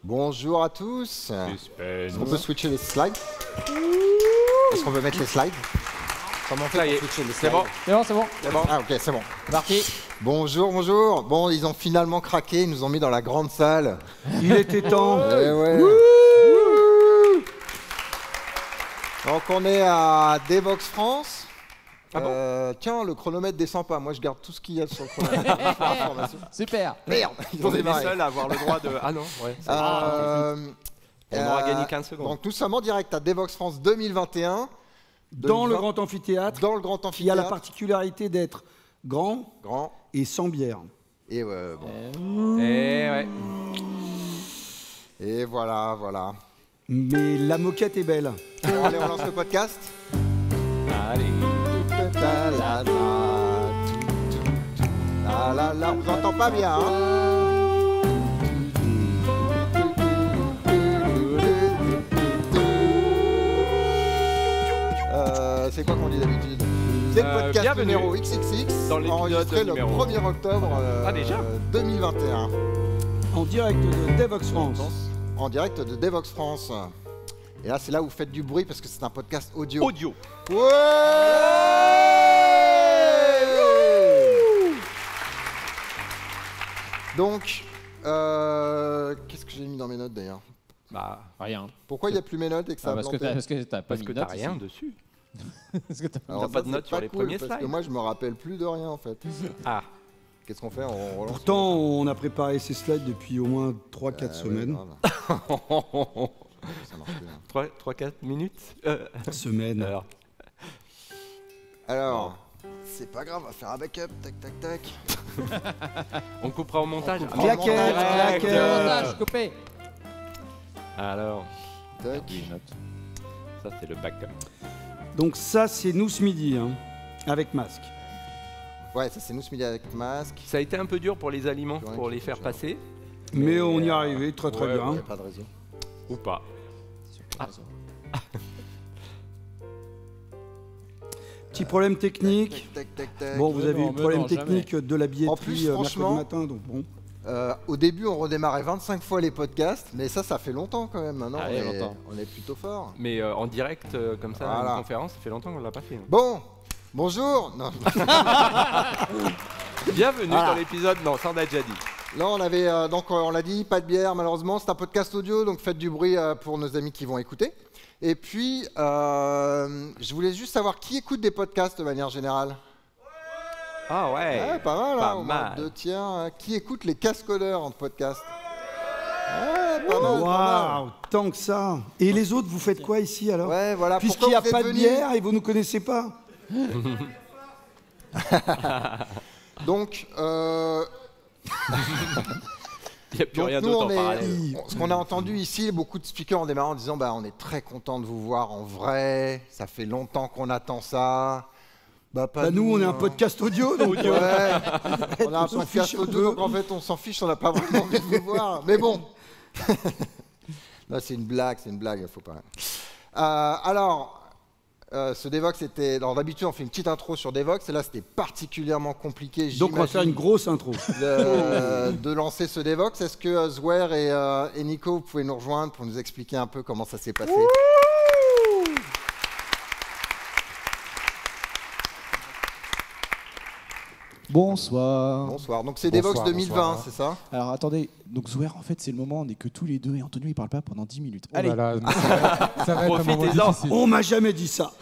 Bonjour à tous. Est-ce qu'on peut switcher les slides? Est-ce qu'on peut mettre les slides? Comment on fait pour switcher les slides? C'est bon. Ah ok, c'est bon. Parti. Bonjour, bonjour. Bon, ils ont finalement craqué, ils nous ont mis dans la grande salle. Il était temps. Eh ouais. Donc on est à Devox France. Ah bon tiens, le chronomètre descend pas. Moi, je garde tout ce qu'il y a sur le chronomètre. Super. Merde, ils ont On est les démarré. seuls à avoir le droit de... Ah non, ouais. On aura gagné 15 secondes. Donc nous sommes en direct à Devox France 2021. Dans le grand amphithéâtre, Dans le grand qui a amphithéâtre. la particularité d'être grand et sans bière. Et bon. Et ouais. Et voilà. Mais la moquette est belle. Bon, allez, on lance le podcast. Allez. On vous entend pas bien, hein? C'est quoi qu'on dit d'habitude? C'est le podcast bienvenue numéro XXX, dans l'épisode enregistré le numéro 1er octobre déjà 2021. En direct de Devox France. En direct de Devox France. Et là, c'est là où vous faites du bruit parce que c'est un podcast audio. Audio. Ouais! Donc, qu'est-ce que j'ai mis dans mes notes d'ailleurs? Bah, Rien. Pourquoi il n'y a plus mes notes et que ça a Parce que planté? t'as pas parce mis que de t'as notes rien ici. dessus. Parce que t'as- Alors t'as ça, pas de c'est notes sur les cool, premiers parce slides. que moi, je me rappelle plus de rien en fait. Ah. Qu'est-ce qu'on fait? On relance. Pourtant, on a préparé ces slides depuis au moins 3-4 semaines. Ça marche plus, hein. 3-4 minutes. Semaines. Alors, c'est pas grave, on va faire un backup. Tac, tac, tac. On coupera au montage. On coupera. Claquette, Direct. claquette. Montage, coupé. Alors, Tac. ça c'est le backup. Donc ça, c'est nous ce midi, hein, avec masque. Ouais, ça c'est nous ce midi avec masque. Ça a été un peu dur pour les aliments, Ouais, pour les faire passer. Mais on y est arrivé très très ouais, bien. Il n'y a pas de réseau. Ou pas. Petit problème technique. Tac, tac, tac. Bon, vous avez eu le problème non, jamais. technique de la billetterie En plus, mercredi franchement, matin, donc bon. Au début, on redémarrait 25 fois les podcasts, mais ça fait longtemps quand même. Maintenant, Ah, on, oui, est, longtemps. on est plutôt fort. Mais en direct, comme ça, Voilà. une conférence, ça fait longtemps qu'on l'a pas fait. Hein. Bon, bonjour. Non. Bienvenue Voilà. dans l'épisode... Non, ça on a déjà dit. Là, on avait donc on l'a dit, pas de bière malheureusement. C'est un podcast audio, donc faites du bruit pour nos amis qui vont écouter. Et puis, je voulais juste savoir qui écoute des podcasts de manière générale. Ah ouais. Ouais, pas mal, Pas hein, au moins mal. 2 tiers. Qui écoute les cascodeurs en podcast? Ouais, pas mal. Waouh, tant que ça. Et les autres, vous faites quoi ici alors? Ouais, voilà. Puisqu'il n'y a Pourquoi pas vous de êtes venus? bière et vous ne nous connaissez pas. Donc, Il n'y a plus donc rien nous, d'autre on en est, parallèle. ce qu'on a entendu ici, beaucoup de speakers en démarrant en disant bah, on est très content de vous voir en vrai, ça fait longtemps qu'on attend ça. Bah, pas Bah, nous, on est un hein. podcast audio, donc Ouais, on a un on s'en podcast fiche un audio, peu. donc en fait on s'en fiche, on n'a pas vraiment envie de vous voir. Mais bon, là c'est une blague, faut pas. Alors, ce Devox était. Alors d'habitude on fait une petite intro sur Devox, et là c'était particulièrement compliqué. Donc on va faire une j'imagine, grosse intro. de lancer ce Devox. Est-ce que Zouer et Nico, vous pouvez nous rejoindre pour nous expliquer un peu comment ça s'est passé? Bonsoir. Bonsoir. Donc c'est Devox Bonsoir, 2020, bonsoir. c'est ça? Alors attendez, donc Zouer, en fait, c'est le moment, on n'est que tous les deux et Antonio il parle pas pendant 10 minutes. Oh Allez, là là, mais ça va être un moment Profitez-en. difficile. On m'a jamais dit ça.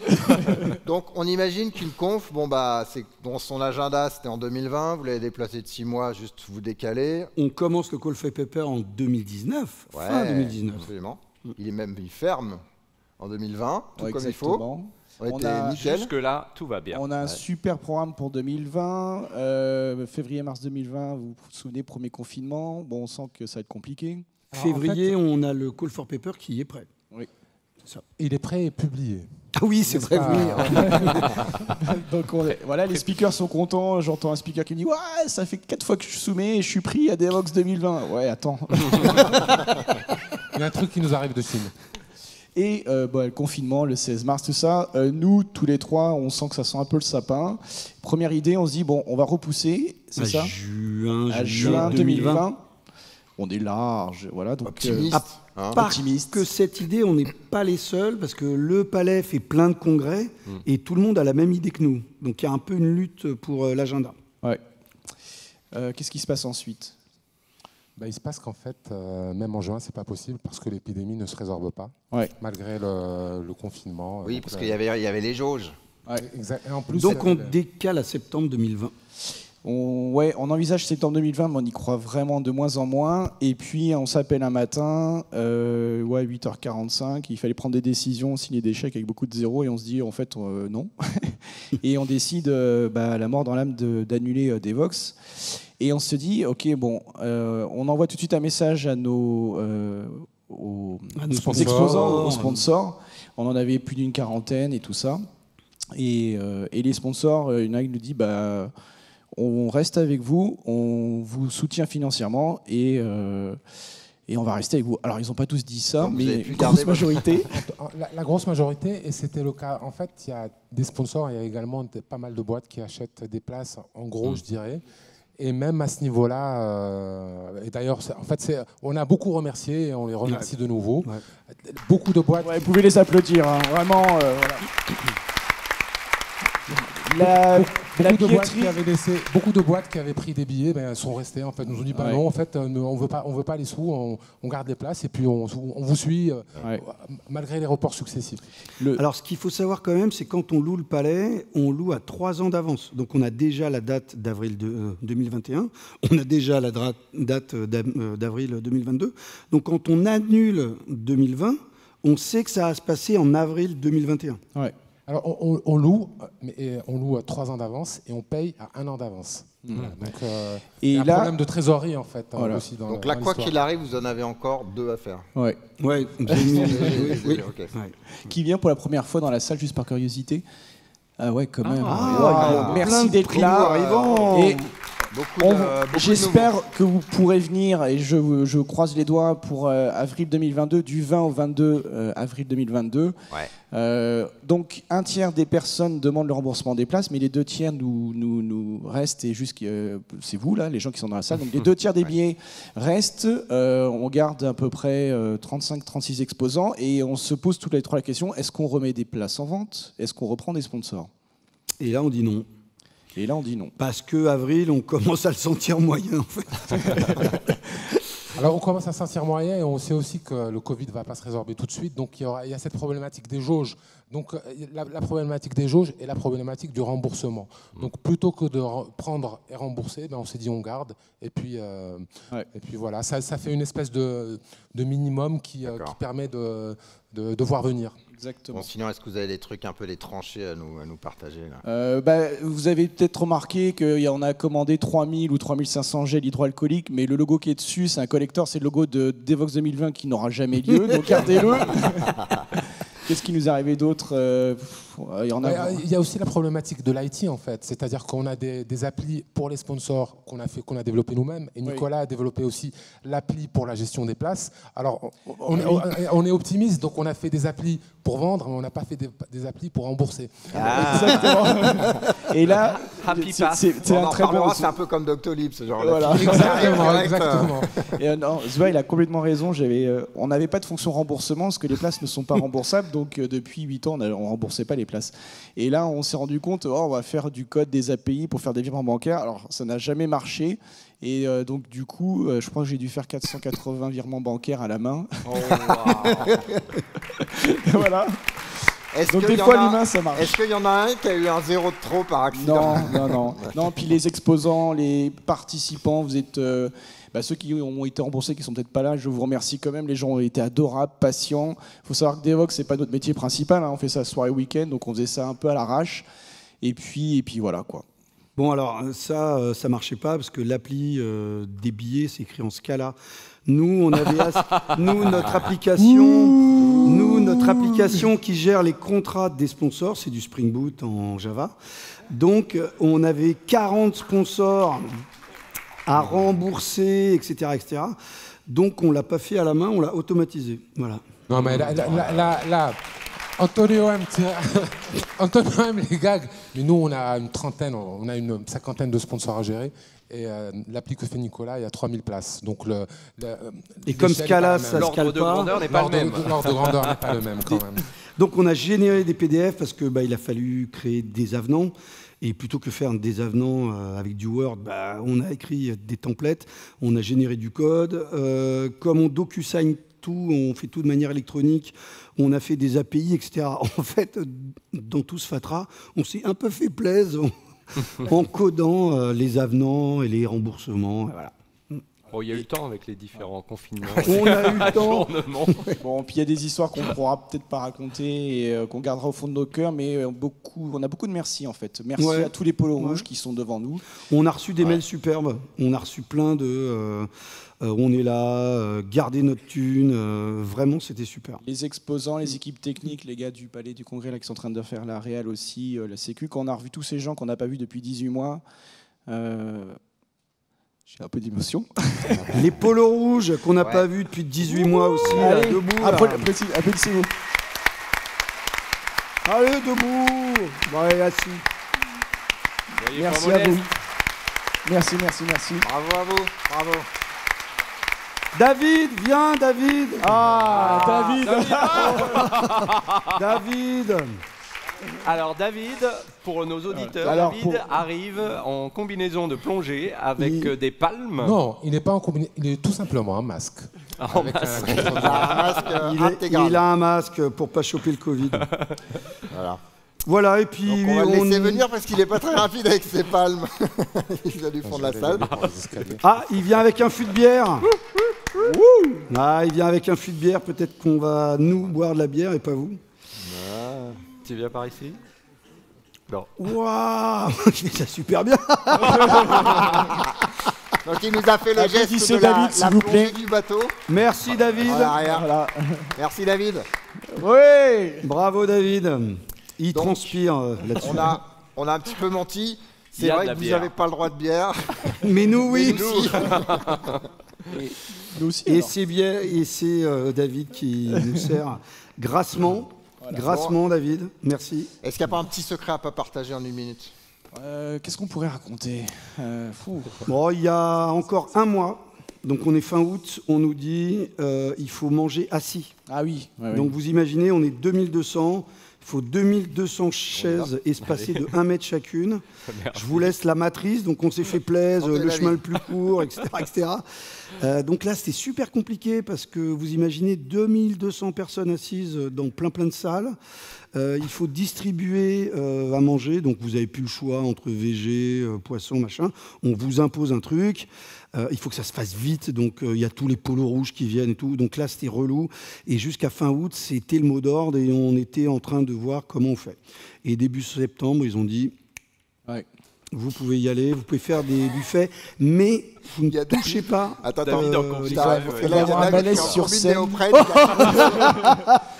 Donc on imagine qu'une conf, bon bah c'est dans son agenda, c'était en 2020, vous l'avez déplacé de 6 mois, juste vous décaler. On commence le Coffee Paper en 2019, fin 2019. Absolument. Il ferme en 2020, tout ouais, comme il faut. exactement. On On était a nickel. Jusque-là, tout va bien. On a un super programme pour 2020. Février-mars 2020, vous vous souvenez, premier confinement. Bon, on sent que ça va être compliqué. Alors, Février, en fait, on a le Call for Paper qui est prêt. Oui. C'est ça. il est prêt et publié. Ah oui, c'est N'est-ce vrai. pas Oui. Donc voilà, les speakers sont contents. J'entends un speaker qui me dit ouais, ça fait 4 fois que je soumets et je suis pris à Devox 2020. Ouais, attends. Il y a un truc qui nous arrive de Chine. Et le confinement, le 16 mars, tout ça, nous, tous les trois, on sent que ça sent un peu le sapin. Première idée, on se dit, bon, on va repousser, c'est ça, Juin, à juin 2020. On est large, voilà. Donc, Optimiste. Parce que cette idée, on n'est pas les seuls, parce que le Palais fait plein de congrès, et tout le monde a la même idée que nous. Donc il y a un peu une lutte pour l'agenda. Ouais. Qu'est-ce qui se passe ensuite ? Il se passe qu'en fait, même en juin, c'est pas possible parce que l'épidémie ne se résorbe pas, malgré le confinement. Oui, parce qu'il y avait les jauges. Ouais. Exact. Et en plus, Donc on décale à septembre 2020. On envisage septembre 2020, mais on y croit vraiment de moins en moins. Et puis, on s'appelle un matin, 8h45, il fallait prendre des décisions, signer des chèques avec beaucoup de zéros, et on se dit, en fait, non. Et on décide, la mort dans l'âme, d'annuler Devoxx. Et on se dit, OK, on envoie tout de suite un message à nos exposants, aux sponsors. On en avait plus d'une quarantaine et tout ça. Et les sponsors, il y en a qui nous disent, on reste avec vous, on vous soutient financièrement et on va rester avec vous. Alors, ils n'ont pas tous dit ça, donc, mais une grosse majorité. La grosse majorité, et c'était le cas. En fait, il y a des sponsors, il y a également pas mal de boîtes qui achètent des places, en gros, je dirais. Et même à ce niveau-là, et d'ailleurs, en fait, on a beaucoup remercié et on les remercie de nouveau. Ouais. Beaucoup de boîtes. Vous pouvez les applaudir, hein. Vraiment. Beaucoup de boîtes qui avaient pris des billets sont restées. En fait, nous ont dit non, en fait, on veut pas les sous, on garde les places et puis on vous suit malgré les reports successifs. Alors, ce qu'il faut savoir quand même, c'est quand on loue le Palais, on loue à 3 ans d'avance. Donc, on a déjà la date d'avril 2021, on a déjà la date d'avril 2022. Donc, quand on annule 2020, on sait que ça va se passer en avril 2021. Ouais. Alors, on loue, mais on loue à 3 ans d'avance et on paye à 1 an d'avance. Voilà, donc, il y a un problème de trésorerie, en fait. Voilà. Aussi donc là, quoi qu'il arrive, vous en avez encore 2 à faire. Ouais. Oui. Okay. Qui vient pour la première fois dans la salle, juste par curiosité? Ah ouais, quand même. Merci d'être là. Et j'espère que vous pourrez venir, et je croise les doigts pour avril 2022, du 20 au 22 avril 2022. Ouais. Donc, un tiers des personnes demandent le remboursement des places, mais les 2 tiers nous restent, et c'est vous, là, les gens qui sont dans la salle. Donc, les 2 tiers des billets restent. On garde à peu près 35-36 exposants, et on se pose toutes les 3 la question, est-ce qu'on remet des places en vente? Est-ce qu'on reprend des sponsors? Et là, on dit non. Et là, on dit non. Parce qu'avril, on commence à le sentir moyen, en fait. Alors, on commence à sentir moyen et on sait aussi que le Covid ne va pas se résorber tout de suite. Donc, il y a cette problématique des jauges. Donc, la problématique des jauges et la problématique du remboursement. Donc, plutôt que de prendre et rembourser, on s'est dit on garde. Et puis voilà, ça fait une espèce de minimum qui permet de voir venir. Exactement. Bon, sinon, est-ce que vous avez des trucs un peu les tranchées à nous partager là? Vous avez peut-être remarqué qu'on a commandé 3000 ou 3500 gels hydroalcooliques, mais le logo qui est dessus, c'est un collector, c'est le logo de Devoxx 2020 qui n'aura jamais lieu, donc gardez-le. Qu'est-ce qui nous est arrivé d'autre? Il y a aussi la problématique de l'IT, en fait. C'est-à-dire qu'on a des applis pour les sponsors qu'on a développé nous-mêmes. Et Nicolas a développé aussi l'appli pour la gestion des places. Alors, on est optimiste, donc on a fait des applis pour vendre, mais on n'a pas fait des applis pour rembourser. Exactement. Et là, c'est un très bon... C'est un peu comme Doctolib, ce genre voilà. Exactement. Et Zwa, il a complètement raison. On n'avait pas de fonction remboursement, parce que les places ne sont pas remboursables. Donc, depuis 8 ans, on ne remboursait pas les places. Et là, on s'est rendu compte, on va faire du code des API pour faire des virements bancaires. Alors, ça n'a jamais marché. Et donc, du coup, je crois que j'ai dû faire 480 virements bancaires à la main. Oh, wow. Voilà. Donc, des fois, l'humain, ça marche. Est-ce qu'il y en a un qui a eu un 0 de trop par accident? Non, puis les exposants, les participants, vous êtes... ceux qui ont été remboursés, qui sont peut-être pas là, je vous remercie quand même. Les gens ont été adorables, patients. Il faut savoir que Devoxx, c'est pas notre métier principal. On fait ça soirée week-end, donc on faisait ça un peu à l'arrache. Et puis voilà, quoi. Bon, alors, ça marchait pas, parce que l'appli des billets, c'est écrit en Scala. Nous, on avait notre application qui gère les contrats des sponsors, c'est du Spring Boot en Java. Donc, on avait 40 sponsors à rembourser, etc. Donc, on ne l'a pas fait à la main, on l'a automatisé. Voilà. Non, mais là Antonio M, tiens. Antonio M, les gags. Mais nous, on a une trentaine, on a une cinquantaine de sponsors à gérer. Et l'appli que fait Nicolas, il y a 3000 places. Donc et comme ce cas-là, ça se cale L'ordre de pas. grandeur n'est pas le même. L'ordre de grandeur n'est pas le même quand même. Donc on a généré des PDF parce que il a fallu créer des avenants. Et plutôt que faire des avenants avec du Word, on a écrit des templates, on a généré du code. Comme on DocuSign tout, on fait tout de manière électronique, on a fait des API, etc. En fait, dans tout ce fatras, on s'est un peu fait plaisir en codant les avenants et les remboursements. Et voilà. Bon, il y a eu le temps avec les différents confinements. On a eu le temps. Bon, puis il y a des histoires qu'on ne pourra peut-être pas raconter et qu'on gardera au fond de nos cœurs, mais on a beaucoup de merci en fait. Merci à tous les polos rouges qui sont devant nous. On a reçu des mails superbes. On a reçu plein de on est là, gardez notre thune. Vraiment, c'était super. Les exposants, les équipes techniques, les gars du Palais du Congrès là, qui sont en train de faire la réal aussi, la Sécu. Quand on a revu tous ces gens qu'on n'a pas vus depuis 18 mois, j'ai un peu d'émotion. Les polos rouges qu'on n'a pas vus depuis 18 mois aussi. Allez, debout. applaudissez-vous. Allez, debout. Ouais, assis. Merci à vous. Merci. Bravo à vous, bravo. David, viens, David. David. David. Alors David, pour nos auditeurs, David arrive en combinaison de plongée avec des palmes. Non, il n'est pas en combinaison, il est tout simplement un masque. Un masque intégral. Il a un masque pour pas choper le Covid. Voilà, et puis donc on va le laisser venir parce qu'il n'est pas très rapide avec ses palmes. Il a du fond de la salle. Il vient avec un fût de bière. Il vient avec un fût de bière. Peut-être qu'on va nous boire de la bière et pas vous. Tu viens par ici? Non. Waouh, il fait ça super bien. Donc il nous a fait le geste de David, la vous plongée plaît. du bateau. Merci David. Voilà. Merci David. Oui. Bravo David. Il Donc, transpire là-dessus. On a un petit peu menti. Il y C'est a vrai de la que vous bière. n'avez pas le droit de bière. Mais nous, oui. Nous aussi. Et c'est bien, et c'est David qui nous sert grassement. Grassement, David. Merci. Est-ce qu'il n'y a pas un petit secret à pas partager en une minute? Qu'est-ce qu'on pourrait raconter? Bon, il y a encore un mois, donc on est fin août, on nous dit il faut manger assis. Ah oui. Donc vous imaginez, on est 2200, il faut 2200 chaises espacées de 1 mètre chacune. Je vous laisse la matrice, donc on s'est fait plaisir, le chemin le plus court, etc. etc. Donc là, c'était super compliqué parce que vous imaginez 2200 personnes assises dans plein de salles. Il faut distribuer à manger, donc vous n'avez plus le choix entre végé, poisson, machin. On vous impose un truc. Il faut que ça se fasse vite, donc il y a tous les polos rouges qui viennent et tout. Donc là, c'était relou. Et jusqu'à fin août, c'était le mot d'ordre et on était en train de voir comment on fait. Et début septembre, ils ont dit vous pouvez y aller, vous pouvez faire des buffets, mais vous ne touchez pas. Attends, David en il combinaison, y a un malaise sur scène.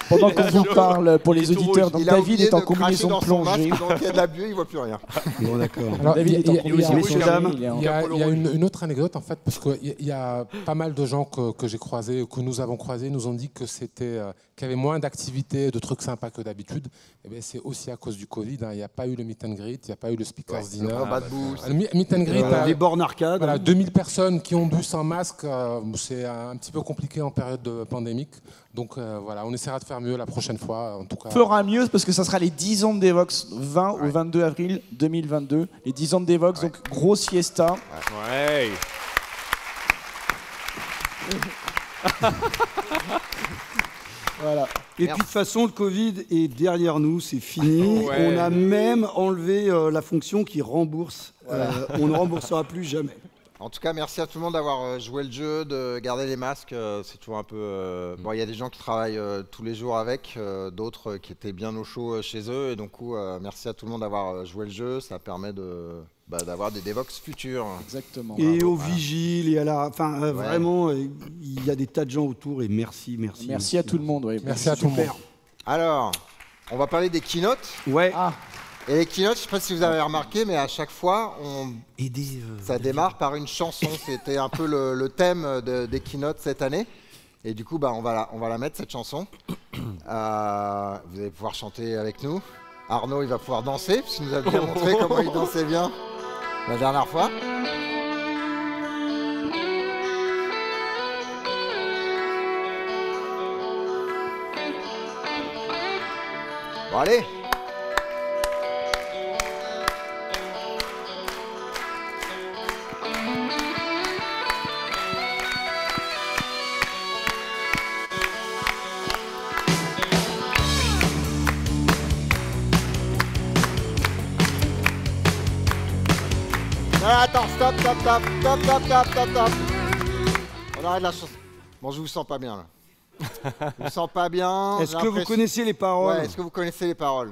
Pendant qu'on vous parle, pour les auditeurs, donc David est en combinaison de plongée. Donc il y a de la buée, il ne voit plus rien. Bon, d'accord. Alors, David est en combinaison de messieurs, plongée. dames, Il y a une autre anecdote en fait, parce qu'il y a pas mal de gens que j'ai croisés, que nous avons croisés, nous ont dit que c'était qu'il y avait moins d'activités, de trucs sympas que d'habitude. Eh bien, c'est aussi à cause du Covid. Il n'y a pas eu le meet and greet, il n'y a pas eu le speakers dinner. Le combat de boue. Le meet and greet, les bornes arcades. voilà, 2000 personnes qui ont bu sans masque, c'est un petit peu compliqué en période pandémique. Donc voilà, on essaiera de faire mieux la prochaine fois. En tout cas. Fera mieux parce que ça sera les 10 ans de Devox, 20 au 22 avril 2022. Les 10 ans de Devox, donc grosse fiesta. Ouais. Voilà. Et puis de toute façon, le Covid est derrière nous, c'est fini. Ouais. On a même enlevé la fonction qui rembourse. On ne remboursera plus jamais. En tout cas, merci à tout le monde d'avoir joué le jeu, de garder les masques. C'est toujours un peu... Bon, il y a des gens qui travaillent tous les jours avec, d'autres qui étaient bien au chaud chez eux. Et donc, merci à tout le monde d'avoir joué le jeu. Ça permet d'avoir des Devox futurs. Exactement. Et aux vigiles, et à la... Enfin, vraiment, il y a des tas de gens autour. Et merci. Merci à tout le monde. Merci à tout le monde. Alors, on va parler des keynotes. Ouais. Et les keynotes, je ne sais pas si vous avez remarqué, mais à chaque fois, ça démarre par une chanson. C'était un peu le thème des keynotes cette année. Et du coup, on va la mettre, cette chanson. Vous allez pouvoir chanter avec nous. Arnaud, il va pouvoir danser, puisqu'il nous a bien montré comment il dansait bien la dernière fois. Bon, allez. Attends, stop. On arrête la chanson. Bon, je vous sens pas bien là. Je vous sens pas bien. Est-ce que vous connaissez les paroles? Ouais, est-ce que vous connaissez les paroles?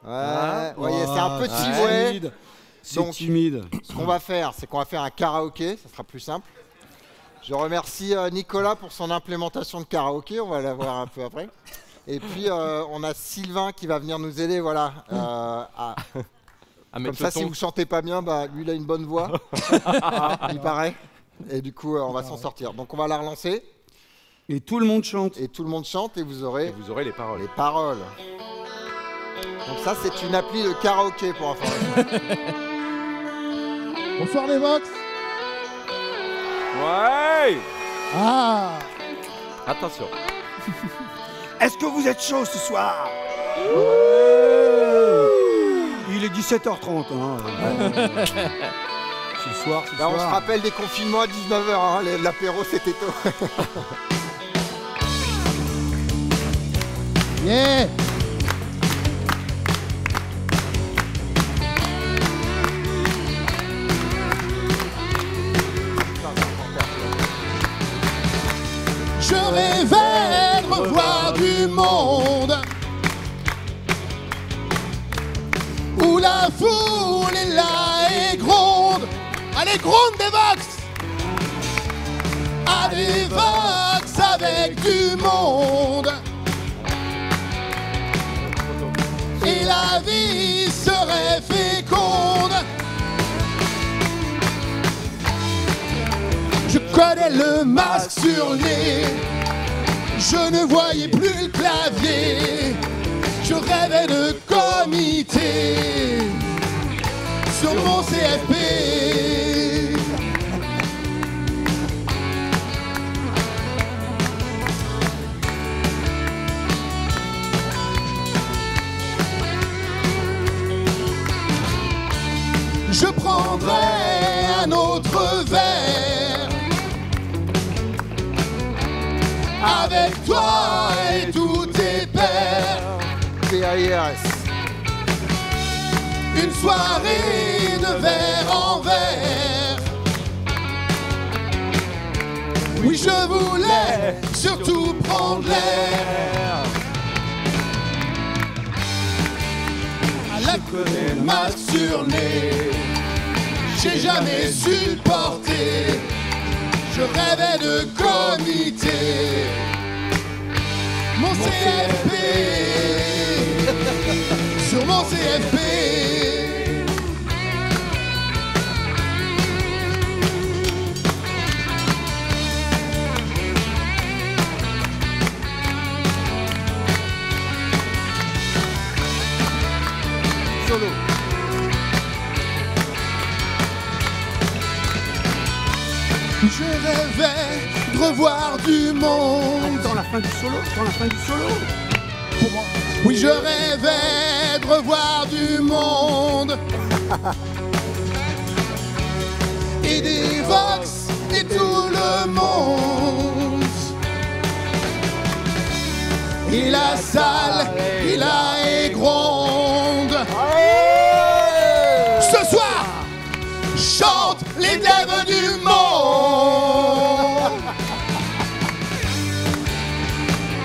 Ouais, voyez, c'est un petit ouais. C'est timide. Ce qu'on va faire, c'est qu'on va faire un karaoké, ça sera plus simple. Je remercie Nicolas pour son implémentation de karaoké, on va la voir un peu après. Et puis on a Sylvain qui va venir nous aider, voilà. Comme ça, si vous chantez pas bien, lui il a une bonne voix, il paraît. Et du coup, on va s'en sortir. Donc on va la relancer. Et tout le monde chante. Et tout le monde chante et vous aurez les paroles. Les paroles. Donc ça, c'est une appli de karaoké pour information. Bonsoir les Vox. Ouais. Ah. Attention. Est-ce que vous êtes chaud ce soir? Il est 17h30. Ce soir. On se rappelle des confinements à 19h. L'apéro, c'était tôt. Yeah. Je rêvais de revoir du monde où la foule est là et gronde. Allez, gronde des Vox. À des Vox avec du monde. Et la vie serait féconde. Je connais le masque sur le nez. Je ne voyais plus le clavier. Je rêvais de comité sur mon CFP. Je prendrai un autre verre avec toi et tous tes pères. PAIRS. Une soirée de verre en verre. Oui, je voulais surtout prendre l'air. À la connaît masque sur le nez. J'ai jamais supporté. Je rêvais de comité. Mon CFP. Sur mon CFP. Solo. Je rêvais de revoir du monde. Dans la fin du solo. Oui, je rêvais de revoir du monde. Et des Vox et tout le monde. Et la salle, et là est gronde. Ce soir, chante les devs du monde.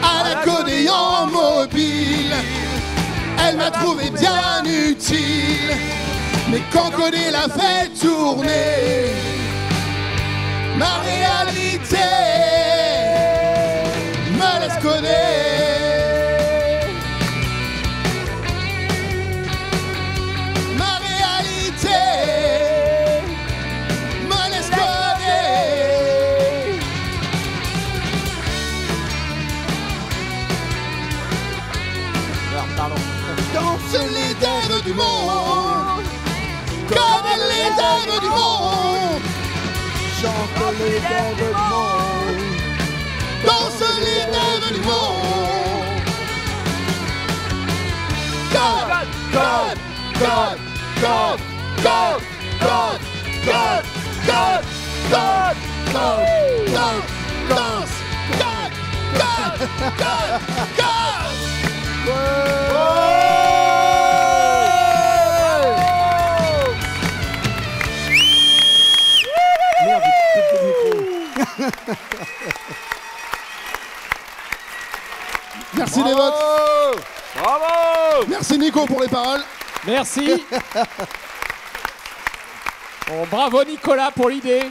À l'accordéon mobile, elle m'a trouvé bien utile. Mais quand Codé l'a fait tourner, ma réalité me laisse Codé. Ma réalité me laisse Codé. monde, comme les rêves du monde. Chante les rêves du monde, Danse les rêves du monde. God, God, God, God, God, God, God, God, God, God, God, danse, God, God, God, God. Merde, j'ai coupé le micro. Merci Devox. Bravo! Merci Nico pour les paroles. Merci. Bon, bravo Nicolas pour l'idée.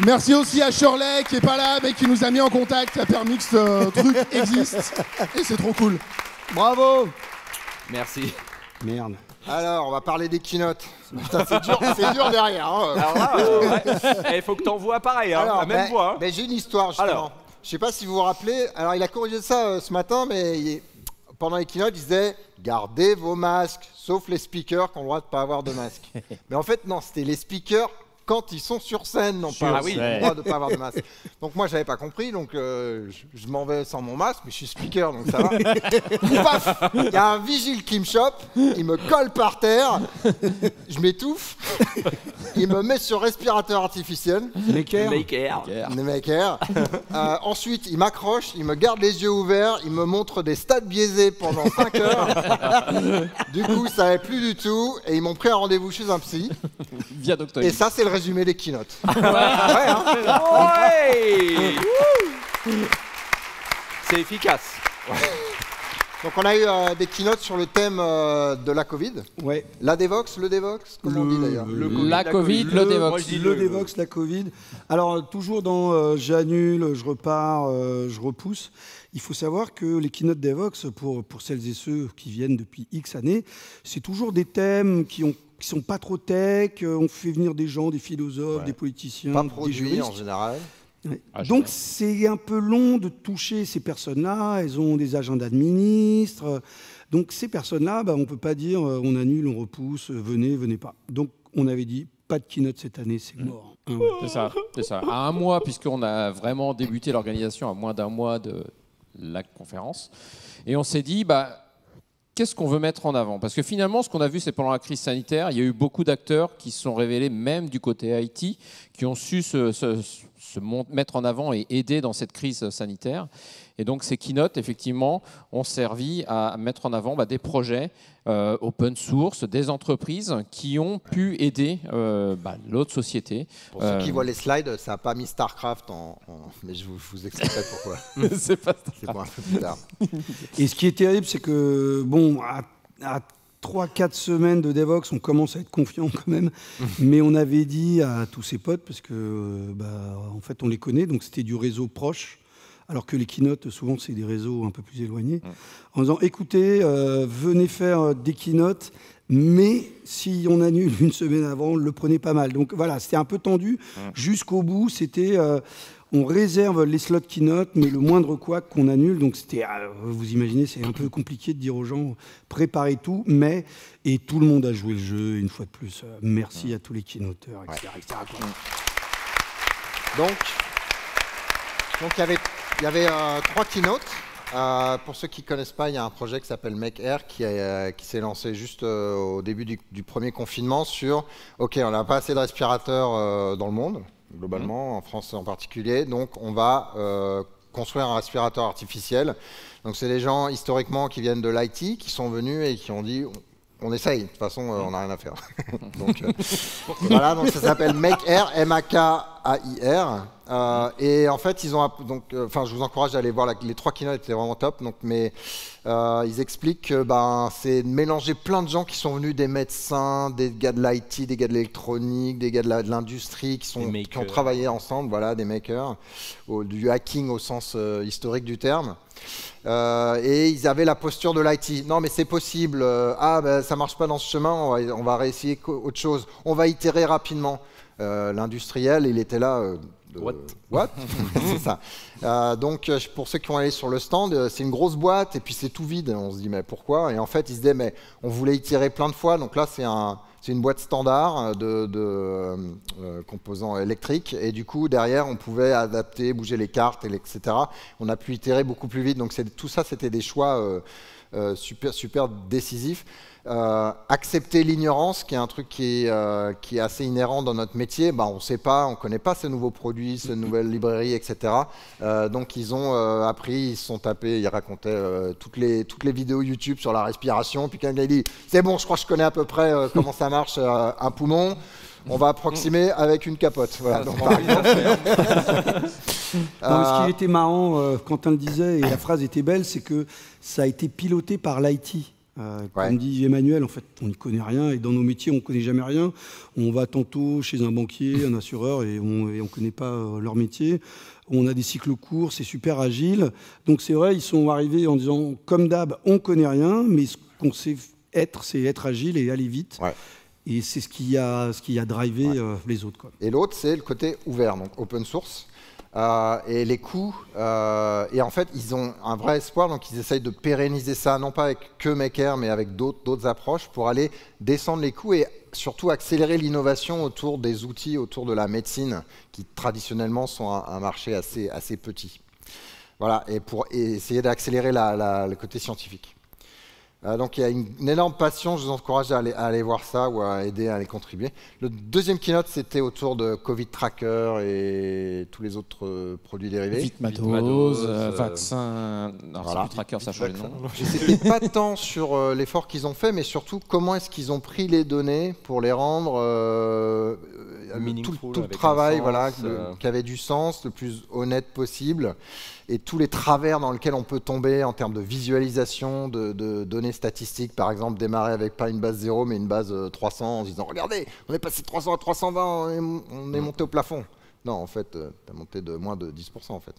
Merci aussi à Shirley qui est pas là mais qui nous a mis en contact, qui a permis que ce truc existe. Et c'est trop cool. Bravo. Merci. Merde. Alors, on va parler des keynotes. Putain, c'est dur derrière. Hein. Alors là, il faut que t'envoies pareil, hein, la même voix. Hein. J'ai une histoire, justement. Alors. Je sais pas si vous vous rappelez. Alors, il a corrigé ça ce matin, mais pendant les keynotes, il disait « Gardez vos masques, sauf les speakers qui ont le droit de ne pas avoir de masque. » Mais en fait, non, c'était les speakers quand ils sont sur scène, non pas le droit de ne pas avoir de masque. Donc moi, j'avais pas compris, donc je m'en vais sans mon masque, mais je suis speaker, donc ça va. Paf, il y a un vigile qui me chope, il me colle par terre, je m'étouffe, il me met sur respirateur artificiel. Maker. Ensuite, il m'accroche, il me garde les yeux ouverts, il me montre des stats biaisés pendant 5 heures. Du coup, ça n'allait plus du tout, et ils m'ont pris un rendez-vous chez un psy. Via Doctolib. Et ça, c'est le résumé des keynotes. C'est efficace. Donc on a eu des keynotes sur le thème de la Covid. Ouais. La Devox, le Devox, comment on dit d'ailleurs? La Covid, le Devox. Moi, je dis le Devox, la Covid. Alors toujours dans j'annule, je repars, je repousse. Il faut savoir que les keynotes Devox, pour celles et ceux qui viennent depuis X années, c'est toujours des thèmes qui sont pas trop tech. On fait venir des gens, des philosophes, des politiciens, Pas des produit juristes. en général. Ouais. Donc c'est un peu long de toucher ces personnes-là. Elles ont des agendas de ministres. Donc ces personnes-là, on ne peut pas dire on annule, on repousse, venez, venez pas. Donc on avait dit pas de keynote cette année, c'est mort. C'est ça. À un mois, puisqu'on a vraiment débuté l'organisation à moins d'un mois de la conférence. Et on s'est dit, qu'est-ce qu'on veut mettre en avant? Parce que finalement, ce qu'on a vu, c'est pendant la crise sanitaire, il y a eu beaucoup d'acteurs qui se sont révélés, même du côté IT, qui ont su se mettre en avant et aider dans cette crise sanitaire. Et donc, ces keynotes, effectivement, ont servi à mettre en avant des projets open source, des entreprises qui ont pu aider l'autre société. Pour ceux qui voient les slides, ça n'a pas mis StarCraft mais je vous expliquerai pourquoi. C'est pas C'est pour un peu plus tard. Et ce qui est terrible, c'est que, à 3-4 semaines de Devox, on commence à être confiant quand même. Mais on avait dit à tous ses potes, parce que, en fait, on les connaît, donc c'était du réseau proche, alors que les keynotes, souvent, c'est des réseaux un peu plus éloignés, en disant, écoutez, venez faire des keynotes, mais si on annule une semaine avant, le prenez pas mal. Donc voilà, c'était un peu tendu. Jusqu'au bout, c'était... on réserve les slots keynote, mais le moindre couac qu'on annule. Donc c'était, vous imaginez, c'est un peu compliqué de dire aux gens, préparez tout, et tout le monde a joué le jeu, une fois de plus. Merci à tous les keynoteurs, etc. Donc il y avait 3 keynotes. Pour ceux qui ne connaissent pas, il y a un projet qui s'appelle Make Air qui s'est lancé juste au début du premier confinement sur OK, on n'a pas assez de respirateurs dans le monde, globalement, en France en particulier, donc on va construire un respirateur artificiel. Donc c'est des gens historiquement qui viennent de l'IT, qui sont venus et qui ont dit on essaye, de toute façon on n'a rien à faire. Donc voilà, donc ça s'appelle Make Air, M-A-K-A-I-R. Et en fait, ils ont je vous encourage à aller voir les 3 keynotes, étaient vraiment top. Mais ils expliquent que c'est de mélanger plein de gens qui sont venus, des médecins, des gars de l'IT, des gars de l'électronique, des gars de l'industrie qui ont travaillé ensemble, voilà, des makers, du hacking au sens historique du terme. Et ils avaient la posture de l'IT. Non, mais c'est possible. Ça marche pas dans ce chemin. On va réessayer autre chose. On va itérer rapidement. l'industriel, il était là. What C'est ça. Donc, pour ceux qui vont aller sur le stand, c'est une grosse boîte et puis c'est tout vide. On se dit, mais pourquoi? Et en fait, ils se disaient, mais on voulait y tirer plein de fois. Donc là, c'est une boîte standard de composants électriques. Et du coup, derrière, on pouvait adapter, bouger les cartes, etc. On a pu itérer beaucoup plus vite. Donc, tout ça, c'était des choix super décisifs. Accepter l'ignorance, qui est un truc qui est assez inhérent dans notre métier. On ne sait pas, on ne connaît pas ces nouveaux produits, ces nouvelles librairies, etc. Donc ils ont appris, ils se sont tapés, ils racontaient toutes les vidéos YouTube sur la respiration. Puis quelqu'un dit, c'est bon, je crois que je connais à peu près comment ça marche un poumon. On va approximer avec une capote. Voilà, donc, par exemple. Ce qui était marrant, Quentin le disait, et la phrase était belle, c'est que ça a été piloté par l'IT. Comme dit Emmanuel, en fait, on n'y connaît rien et dans nos métiers, on ne connaît jamais rien. On va tantôt chez un banquier, un assureur et on ne connaît pas leur métier. On a des cycles courts, c'est super agile. Donc c'est vrai, ils sont arrivés en disant, comme d'hab, on ne connaît rien, mais ce qu'on sait être, c'est être agile et aller vite. Ouais. Et c'est ce qui a drivé les autres, quoi. Et l'autre, c'est le côté ouvert, donc open source. Et les coûts, et en fait ils ont un vrai espoir, donc ils essayent de pérenniser ça, non pas avec que Maker, mais avec d'autres approches pour aller descendre les coûts et surtout accélérer l'innovation autour des outils, autour de la médecine, qui traditionnellement sont un marché assez petit. Voilà, et pour essayer d'accélérer le côté scientifique. Donc il y a une énorme passion, je vous encourage à aller voir ça ou à aider à les contribuer. Le deuxième keynote, c'était autour de Covid Tracker et tous les autres produits dérivés. Vitmatos, vaccin, Covid Tracker, ça change de nom. C'était pas tant sur l'effort qu'ils ont fait, mais surtout comment est-ce qu'ils ont pris les données pour les rendre tout le travail qui avait du sens, le plus honnête possible. Et tous les travers dans lesquels on peut tomber en termes de visualisation, de données statistiques, par exemple, démarrer avec pas une base 0, mais une base 300, en se disant, regardez, on est passé de 300 à 320, on est monté au plafond. Non, en fait, tu as monté de moins de 10%, en fait.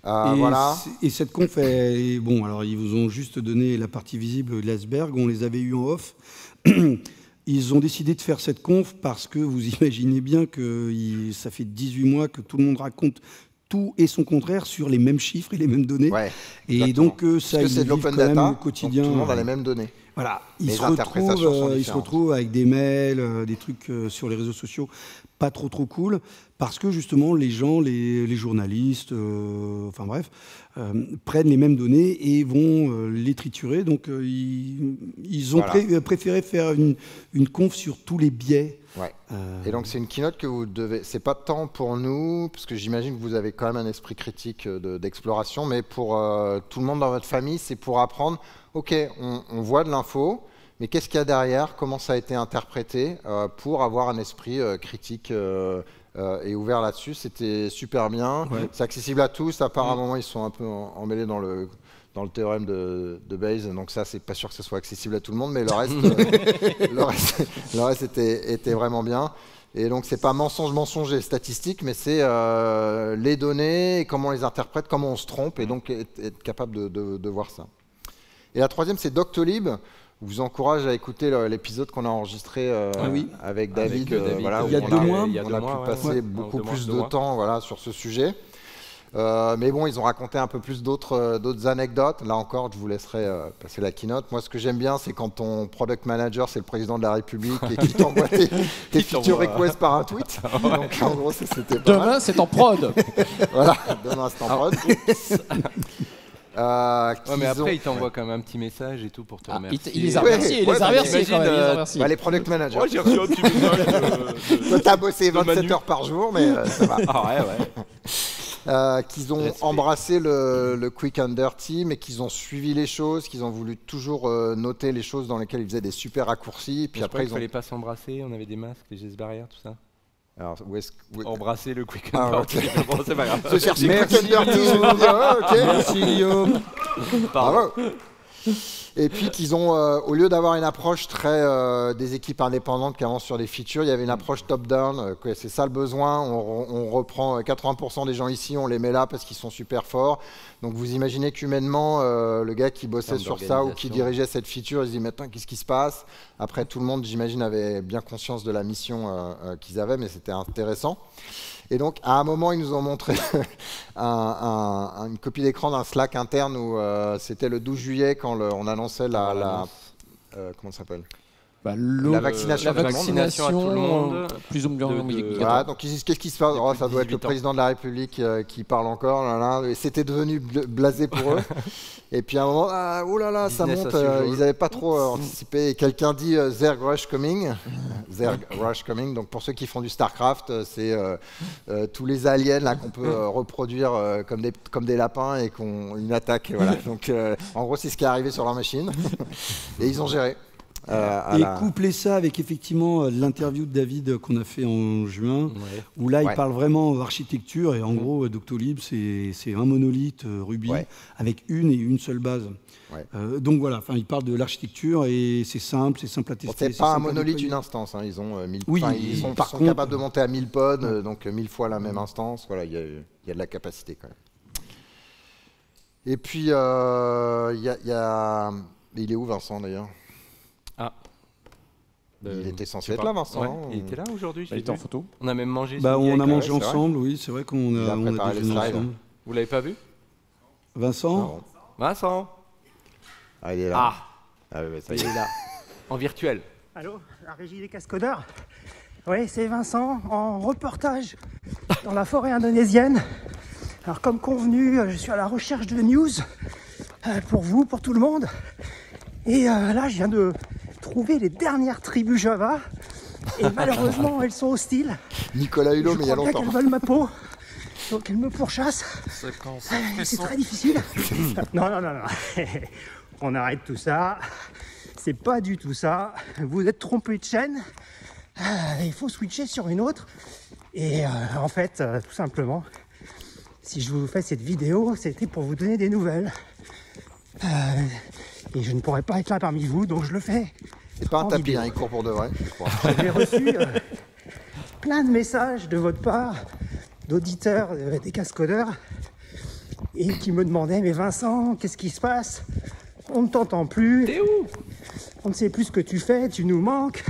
Voilà. Et cette conf, bon, alors ils vous ont juste donné la partie visible de l'iceberg, on les avait eu en off. Ils ont décidé de faire cette conf parce que vous imaginez bien que ça fait 18 mois que tout le monde raconte tout et son contraire sur les mêmes chiffres et les mêmes données. Ouais, et donc ça, c'est de l'open data au quotidien. Tout le monde a les mêmes données. Voilà, ils se retrouvent avec des mails, des trucs sur les réseaux sociaux pas trop cool, parce que justement les gens, les journalistes, enfin bref, prennent les mêmes données et vont les triturer. Donc ils ont préféré faire une conf sur tous les biais. Ouais. Et donc c'est une keynote que vous devez. C'est pas tant pour nous, parce que j'imagine que vous avez quand même un esprit critique d'exploration, mais pour tout le monde dans votre famille, c'est pour apprendre. Ok, on voit de l'info, mais qu'est-ce qu'il y a derrière? Comment ça a été interprété pour avoir un esprit critique et ouvert là-dessus? C'était super bien. Ouais. C'est accessible à tous. À part à un moment, ils sont un peu emmêlés dans le théorème de Bayes, donc ça, c'est pas sûr que ce soit accessible à tout le monde, mais le reste était vraiment bien. Et donc, c'est pas mensonge et statistique, mais c'est les données, comment on les interprète, comment on se trompe, et donc être capable de voir ça. Et la troisième, c'est Doctolib. Je vous encourage à écouter l'épisode qu'on a enregistré avec David. Voilà, il y a 2 mois. On a pu passer beaucoup plus de temps sur ce sujet. Mais bon, ils ont raconté un peu plus d'autres anecdotes. Là encore, je vous laisserai passer la keynote. Moi, ce que j'aime bien, c'est quand ton product manager, c'est le président de la République et qu'il t'envoie tes feature requests par un tweet. Donc, en gros, c'était pas demain, c'est en prod. Voilà, demain, c'est en prod. Mais après, il t'envoie quand même un petit message et tout pour te remercier. Il les a remerciés, quand même. Les product managers. Moi, j'ai reçu un petit message. Toi, t'as bossé 27 heures par jour, mais ça va. Ah ouais. Qu'ils ont embrassé le quick and dirty, mais qu'ils ont suivi les choses, qu'ils ont voulu toujours noter les choses dans lesquelles ils faisaient des super raccourcis. Puis après, il fallait pas s'embrasser, on avait des masques, des gestes barrières, tout ça. Alors, embrasser le quick and dirty. Bon, c'est pas grave. Je cherche quick and dirty. Merci Guillaume. Bravo. Et puis qu'ils ont, au lieu d'avoir une approche très des équipes indépendantes qui avancent sur des features, il y avait une approche top-down, c'est ça le besoin, on reprend 80% des gens ici, on les met là parce qu'ils sont super forts. Donc vous imaginez qu'humainement, le gars qui bossait sur ça ou qui dirigeait cette feature, il se dit maintenant qu'est-ce qui se passe? Après tout le monde, j'imagine, avait bien conscience de la mission qu'ils avaient, mais c'était intéressant. Et donc, à un moment, ils nous ont montré une copie d'écran d'un Slack interne où c'était le 12 juillet quand on annonçait comment ça s'appelle? La vaccination, à tout le monde. Plus ou moins. Voilà, donc ils disent qu'est-ce qui se passe? Ça doit être le président de la République qui parle encore. Et c'était devenu blasé pour eux. Et puis à un moment, oh là là, ça monte. Ils n'avaient pas trop anticipé. Et quelqu'un dit Zerg Rush coming. Zerg Rush coming. Donc pour ceux qui font du StarCraft, c'est tous les aliens là qu'on peut reproduire comme des lapins et qu'on une attaque. Voilà. Donc en gros, c'est ce qui est arrivé sur leur machine. Et ils ont géré. Et coupler ça avec effectivement l'interview de David qu'on a fait en juin, où là il parle vraiment architecture et en gros Doctolib c'est un monolithe Ruby avec une seule base. Donc voilà, il parle de l'architecture et c'est simple à tester. C'est pas un monolithe, une instance. Hein. Ils ont 1000. Ils sont capables de monter à 1000 pods, donc 1000 fois la même instance. Voilà, il y a de la capacité quand même. Et puis il y a, il est où Vincent d'ailleurs? Il était censé être là, Vincent. Il était là aujourd'hui. Il était en photo. On a même mangé. On a mangé ensemble, oui, c'est vrai qu'on a déjeuné ensemble. Vous l'avez pas vu? Vincent? Vincent? Ah, il est là. Ça y est, il est là. En virtuel. Allô, la régie des cascodeurs? Oui, c'est Vincent, en reportage dans la forêt indonésienne. Alors, comme convenu, je suis à la recherche de news pour vous, pour tout le monde. Et là, je viens de trouver les dernières tribus Java. Et malheureusement, elles sont hostiles. Nicolas Hulot, mais il y a longtemps. Je crois bien qu'elles veulent ma peau. Donc, elles me pourchassent. C'est très difficile. Non. On arrête tout ça. C'est pas du tout ça. Vous êtes trompé de chaîne. Il faut switcher sur une autre. Et en fait, tout simplement, si je vous fais cette vidéo, c'était pour vous donner des nouvelles. Et je ne pourrais pas être là parmi vous, donc je le fais. C'est pas un tapis, il court pour de vrai. J'ai reçu plein de messages de votre part, d'auditeurs, des cascodeurs, et qui me demandaient, mais Vincent, qu'est-ce qui se passe? On ne t'entend plus. T'es où? On ne sait plus ce que tu fais, tu nous manques.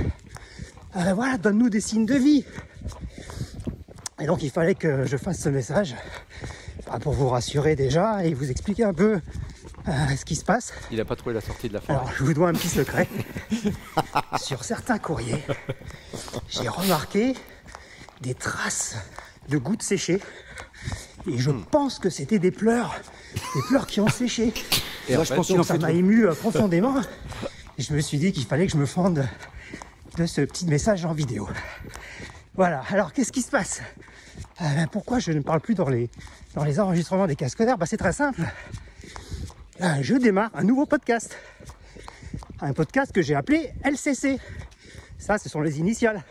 Voilà, donne-nous des signes de vie. Et donc il fallait que je fasse ce message pour vous rassurer déjà et vous expliquer un peu ce qui se passe. Il n'a pas trouvé la sortie de la forêt. Alors je vous dois un petit secret. Sur certains courriers, j'ai remarqué des traces de gouttes séchées. Et je pense que c'était des pleurs qui ont séché. Et là, je pense que ça m'a ému profondément. Et je me suis dit qu'il fallait que je me fende de ce petit message en vidéo. Voilà, alors qu'est-ce qui se passe? Pourquoi je ne parle plus dans les enregistrements des cascodeurs? C'est très simple. Je démarre un nouveau podcast. Un podcast que j'ai appelé LCC. Ça, ce sont les initiales.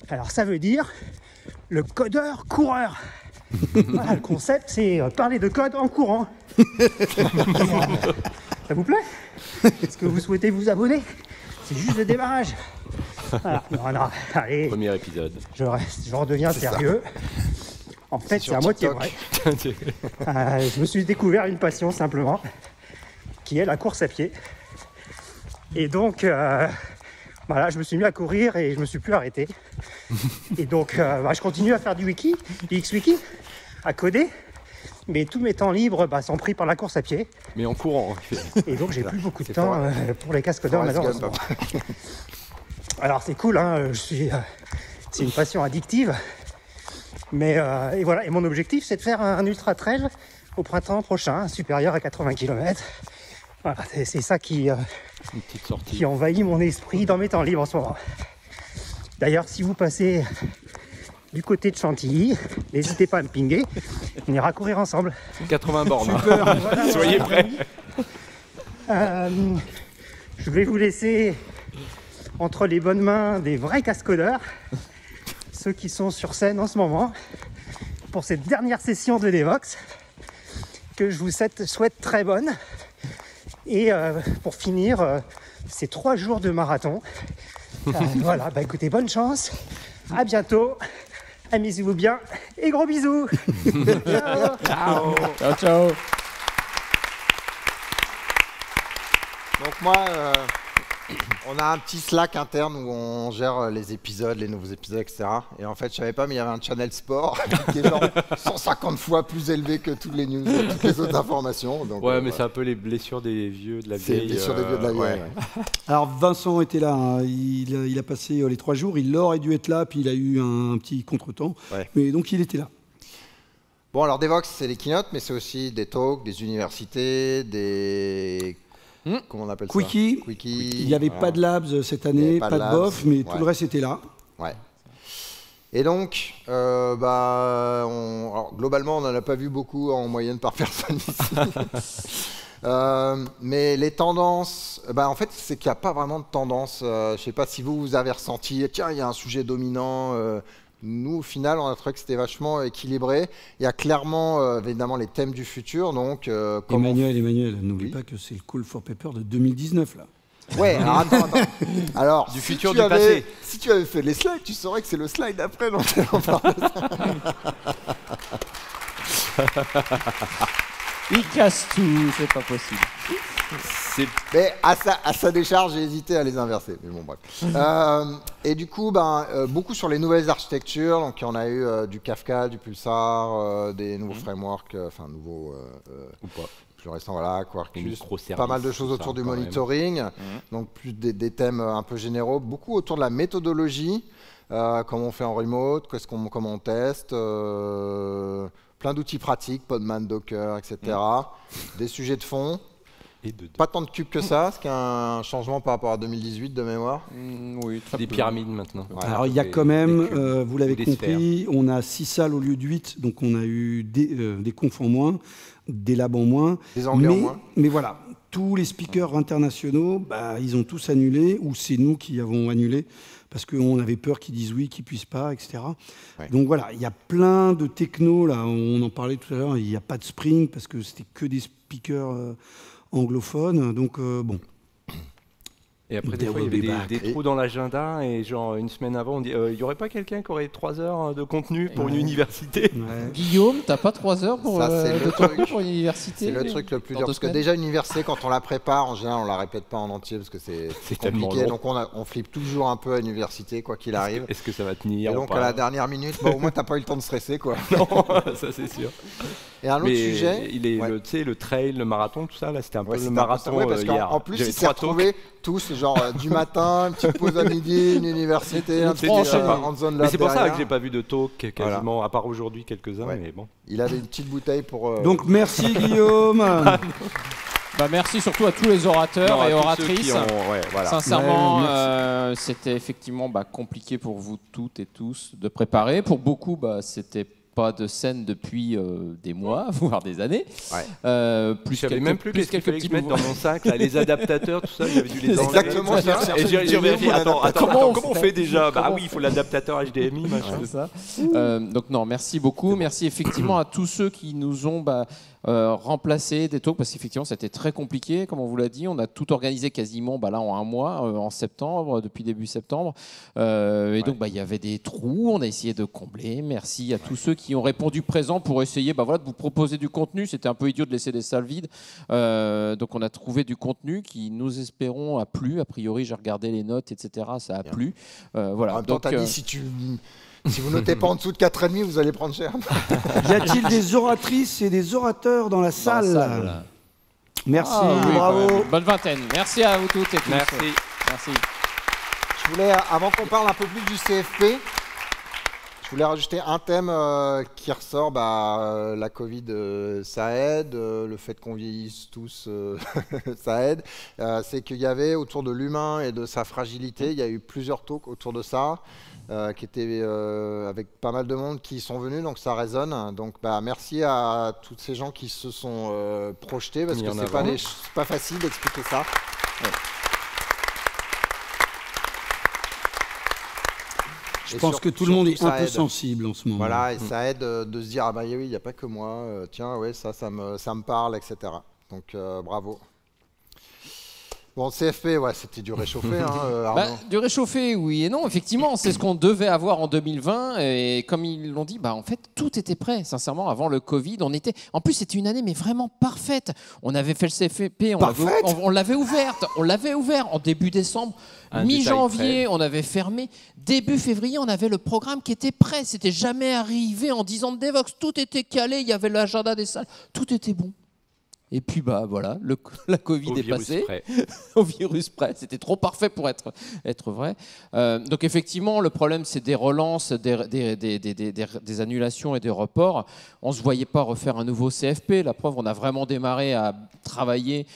Alors ça veut dire le codeur coureur. Voilà, le concept, c'est parler de code en courant. Ça vous plaît? Est-ce que vous souhaitez vous abonner? C'est juste le démarrage. Voilà. Non, allez. Premier épisode. Je redeviens sérieux. En fait, c'est à moitié vrai. Je me suis découvert une passion simplement, qui est la course à pied. Et donc, voilà, je me suis mis à courir et je me suis plus arrêté. Et donc, je continue à faire du X-Wiki, à coder. Mais tous mes temps libres sont pris par la course à pied. Mais en courant. Et donc, j'ai plus beaucoup de temps pour les cascodeurs malheureusement. Alors, c'est cool, hein, c'est une passion addictive. Mais et voilà, et mon objectif, c'est de faire un ultra trail au printemps prochain, supérieur à 80 km. Voilà, c'est ça qui envahit mon esprit dans mes temps libres en ce moment. D'ailleurs, si vous passez du côté de Chantilly, n'hésitez pas à me pinguer, on ira courir ensemble. 80 bornes. Super, voilà, soyez prêts. Je vais vous laisser entre les bonnes mains des vrais cascodeurs, ceux qui sont sur scène en ce moment, pour cette dernière session de Devox, que je vous souhaite très bonne. Et pour finir, c'est 3 jours de marathon. Voilà, bah écoutez, bonne chance, à bientôt, amusez-vous bien et gros bisous. Ciao. Ciao. Ciao, ciao. Donc moi, on a un petit Slack interne où on gère les épisodes, les nouveaux épisodes, etc. Et en fait, je savais pas, mais il y avait un channel sport qui est genre 150 fois plus élevé que toutes les news, toutes les autres informations. Donc, ouais, mais c'est un peu les blessures des vieux de la vieille. C'est les blessures des vieux de la vieille. Ouais. Ouais. Alors Vincent était là, hein. Il a passé les 3 jours, il aurait dû être là, puis il a eu un petit contretemps, mais donc il était là. Bon, alors Devox, c'est les keynotes, mais c'est aussi des talks, des universités, des... Comment on appelle Quickie. ça Il n'y avait pas de labs cette année, pas de BOF, mais tout le reste était là. Ouais. Et donc, alors, globalement, on n'en a pas vu beaucoup en moyenne par personne ici. Mais les tendances, en fait, c'est qu'il n'y a pas vraiment de tendance. Je ne sais pas si vous avez ressenti, tiens, il y a un sujet dominant. Nous, au final, on a trouvé que c'était vachement équilibré. Il y a clairement, évidemment, les thèmes du futur. Donc, Emmanuel, n'oublie pas que c'est le Call for Paper de 2019, là. Ouais, alors attends. Alors, du futur, du passé. Si tu avais fait les slides, tu saurais que c'est le slide d'après dont on parle. Il casse tout, c'est pas possible. Mais à sa décharge, j'ai hésité à les inverser. Mais bon, bref. Et du coup, beaucoup sur les nouvelles architectures. Donc, on a eu du Kafka, du Pulsar, des nouveaux frameworks, nouveaux ou pas. Plus récents, voilà, Quarkus, pas mal de choses autour du monitoring. Donc, plus des thèmes un peu généraux. Beaucoup autour de la méthodologie, comment on fait en remote, comment on teste. Plein d'outils pratiques, Podman, Docker, etc. Des sujets de fond. Pas tant de cubes que ça, ce qui est un changement par rapport à 2018 de mémoire. Oui, des pyramides maintenant. Ouais. Alors il y a quand même, vous l'avez compris, on a 6 salles au lieu de 8, donc on a eu des confs en moins, des labs en moins. Des anglais en moins. Mais voilà, tous les speakers internationaux, ils ont tous annulé, ou c'est nous qui avons annulé, parce qu'on avait peur qu'ils disent oui, qu'ils ne puissent pas, etc. Ouais. Donc voilà, il y a plein de technos, là, on en parlait tout à l'heure, il n'y a pas de Spring, parce que c'était que des speakers anglophones, donc bon. Et après, des fois, il y avait des trous dans l'agenda, et genre, une semaine avant, on dit il n'y aurait pas quelqu'un qui aurait 3 heures de contenu pour une université? Guillaume, t'as pas 3 heures pour, de contenu pour une université? C'est le truc le plus dur, parce que déjà, une université, quand on la prépare, en général, on la répète pas en entier, parce que c'est compliqué, donc on flippe toujours un peu à l'université, quoi qu'il arrive. Est-ce que ça va tenir? Et donc, à la dernière minute, au moins, t'as pas eu le temps de stresser, quoi. Non, ça c'est sûr. Et un autre sujet... le trail, le marathon, tout ça, là, c'était un peu le marathon hier. En plus, ils s'est retrouvés tous, genre du matin, une petite pause à midi, une université, un petit en zone là. Mais c'est pour ça que j'ai pas vu de talk quasiment, à part aujourd'hui quelques-uns, mais bon. Il avait une petite bouteille pour... Donc merci Guillaume. Merci surtout à tous les orateurs et oratrices. Sincèrement, c'était effectivement compliqué pour vous toutes et tous de préparer. Pour beaucoup, c'était pas de scène depuis des mois, voire des années. J'avais même plus quelques petits mettre dans mon sac, là, les adaptateurs, tout ça, j'avais dû les enlever. Exactement. Et j'ai vérifié. Attends, comment on fait déjà? Oui, il faut l'adaptateur HDMI, machin. C'est ça. Donc non, merci beaucoup. Merci effectivement à tous ceux qui nous ont remplacé des talks, parce qu'effectivement c'était très compliqué, comme on vous l'a dit. On a tout organisé quasiment là en un mois, en septembre, depuis début septembre. Et donc il y avait des trous, on a essayé de combler. Merci à tous ceux qui ont répondu présent pour essayer de vous proposer du contenu. C'était un peu idiot de laisser des salles vides. Donc on a trouvé du contenu qui, nous espérons, a plu. A priori, j'ai regardé les notes, etc. Ça a plu. Voilà. En même temps, t'as dit si vous notez pas en dessous de 4,5, vous allez prendre cher. Y a-t-il des oratrices et des orateurs dans la salle? Merci, bravo. Bonne vingtaine. Merci à vous toutes et tous. Merci. Je voulais, avant qu'on parle un peu plus du CFP, je voulais rajouter un thème qui ressort. La Covid, ça aide. Le fait qu'on vieillisse tous, ça aide. C'est qu'il y avait, autour de l'humain et de sa fragilité, il y a eu plusieurs talks autour de ça. Qui étaient avec pas mal de monde qui sont venus, donc ça résonne. Donc merci à tous ces gens qui se sont projetés, parce que c'est pas facile d'expliquer ça. Je pense que tout le monde est un peu sensible en ce moment. Voilà, et ça aide de se dire oui, il n'y a pas que moi, tiens, ça me parle, etc. Donc bravo. Bon, CFP, ouais, c'était du réchauffé, hein, Arnaud. Du réchauffé, oui et non. Effectivement, c'est ce qu'on devait avoir en 2020. Et comme ils l'ont dit, en fait, tout était prêt. Sincèrement, avant le Covid, En plus, c'était une année, mais vraiment parfaite. On avait fait le CFP, on l'avait ouverte. On l'avait ouvert en début décembre. Mi-janvier, on avait fermé. Début février, on avait le programme qui était prêt. C'était jamais arrivé en 10 ans de Devoxx. Tout était calé. Il y avait l'agenda des salles. Tout était bon. Et puis voilà, la Covid est passée au virus près. C'était trop parfait pour être vrai. Donc effectivement, le problème, c'est des relances, des annulations et des reports. On ne se voyait pas refaire un nouveau CFP. La preuve, on a vraiment démarré à travailler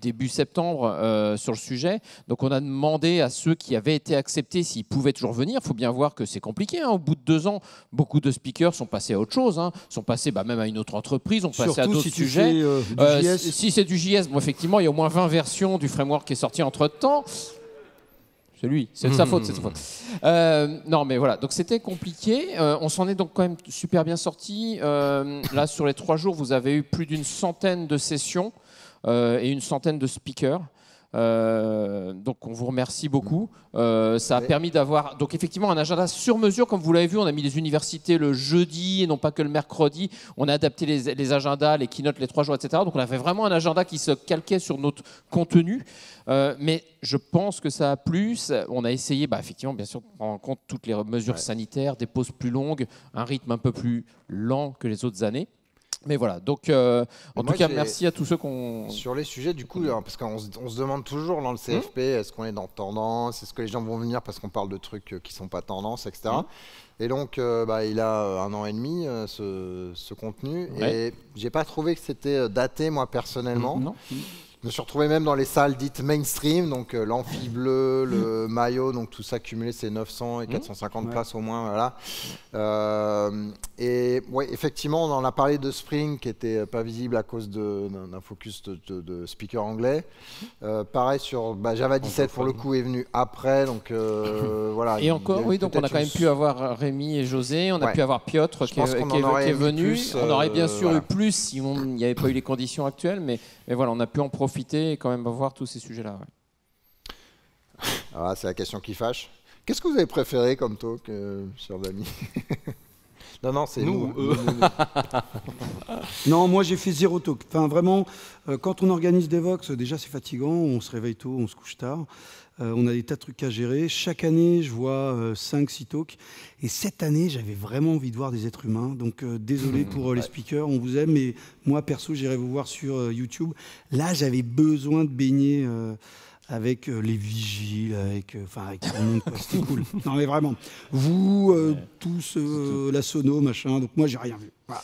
début septembre sur le sujet. Donc on a demandé à ceux qui avaient été acceptés s'ils pouvaient toujours venir. Il faut bien voir que c'est compliqué. Au bout de 2 ans, beaucoup de speakers sont passés à autre chose. Sont passés même à une autre entreprise, ont passé à d'autres sujets. Si c'est du JS, effectivement, il y a au moins 20 versions du framework qui est sorti entre-temps. C'est lui, c'est de sa faute, c'est de sa faute. Non, mais voilà, donc c'était compliqué. On s'en est donc quand même super bien sorti. Là, sur les 3 jours, vous avez eu plus d'une centaine de sessions et une centaine de speakers. Donc on vous remercie beaucoup. Ça a permis d'avoir donc effectivement un agenda sur mesure, comme vous l'avez vu. On a mis les universités le jeudi et non pas que le mercredi. On a adapté les agendas, les keynotes les 3 jours, etc. Donc on avait vraiment un agenda qui se calquait sur notre contenu. Mais je pense que ça a plu. On a essayé, effectivement, bien sûr, de prendre en compte toutes les mesures sanitaires, des pauses plus longues, un rythme un peu plus lent que les autres années. Mais voilà, donc en tout cas, merci à tous ceux qu'on... Sur les sujets, du coup, parce qu'on se demande toujours dans le CFP, est-ce qu'on est dans tendance, est-ce que les gens vont venir parce qu'on parle de trucs qui ne sont pas tendance, etc. Et donc, il a 1 an et demi, ce contenu, et j'ai pas trouvé que c'était daté, moi, personnellement. Non. Je me suis retrouvé même dans les salles dites mainstream, donc l'amphi bleu, le maillot, donc tout ça cumulé, c'est 900 et 450 places au moins, voilà. Et ouais, effectivement, on en a parlé de Spring, qui était pas visible à cause d'un focus de speaker anglais. Pareil sur Java 17 pour le coup est venu après, donc voilà. Et encore, oui, donc on a quand même pu avoir Rémi et José, on a pu avoir Piotr qui est venu. On aurait bien sûr eu plus si il n'y avait pas eu les conditions actuelles, mais voilà, on a pu en profiter et quand même voir tous ces sujets-là. Ah, c'est la question qui fâche. Qu'est-ce que vous avez préféré comme talk, chers amis? Non, c'est nous. Non, moi j'ai fait 0 talk. Enfin, vraiment, quand on organise Devoxx, déjà c'est fatigant, on se réveille tôt, on se couche tard. On a des tas de trucs à gérer. Chaque année, je vois 5-6 talks. Et cette année, j'avais vraiment envie de voir des êtres humains. Donc, désolé pour les speakers, on vous aime. Mais moi, perso, j'irai vous voir sur YouTube. Là, j'avais besoin de baigner avec les vigiles, avec tout le monde. C'était cool. Non, mais vraiment. Vous, tous, la sono, machin. Donc, moi, j'ai rien vu. Voilà.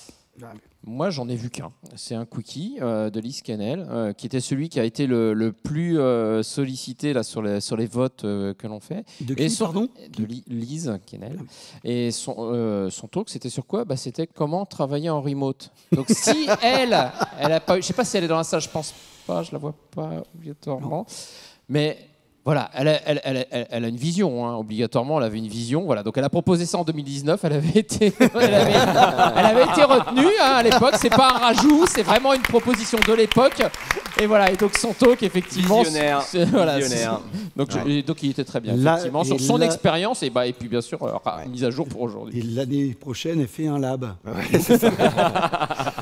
Moi, j'en ai vu qu'un. C'est un quickie de Lise Kennel, qui était celui qui a été le plus sollicité là, sur les votes que l'on fait. De qui, pardon ? De Lise Kennel. Et son talk, c'était sur quoi ? C'était comment travailler en remote. Donc, si elle a pas eu... Je ne sais pas si elle est dans la salle, je ne pense pas, je ne la vois pas obligatoirement. Mais... Voilà, elle a une vision, obligatoirement, elle avait une vision. Voilà, donc elle a proposé ça en 2019, elle avait été retenue à l'époque. C'est pas un rajout, c'est vraiment une proposition de l'époque. Et voilà, et donc son talk, effectivement, visionnaire. Donc il était très bien, effectivement, sur son expérience et puis bien sûr mise à jour pour aujourd'hui. Et l'année prochaine, elle fait un lab. Ouais, c'est ça.